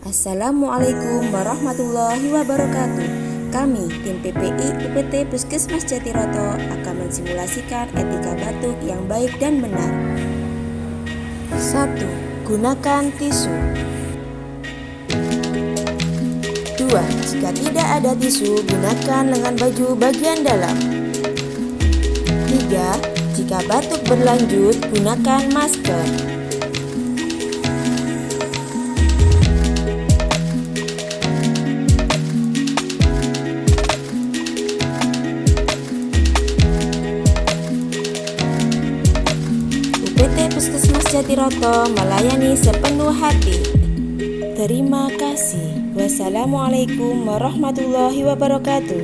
Assalamualaikum warahmatullahi wabarakatuh. Kami, tim PPI UPT Puskesmas Jatiroto, akan mensimulasikan etika batuk yang baik dan benar. 1. Gunakan tisu. 2. Jika tidak ada tisu, gunakan lengan baju bagian dalam. 3. Jika batuk berlanjut, gunakan masker. UPT Puskesmas Jatiroto melayani sepenuh hati. Terima kasih. Wassalamualaikum warahmatullahi wabarakatuh.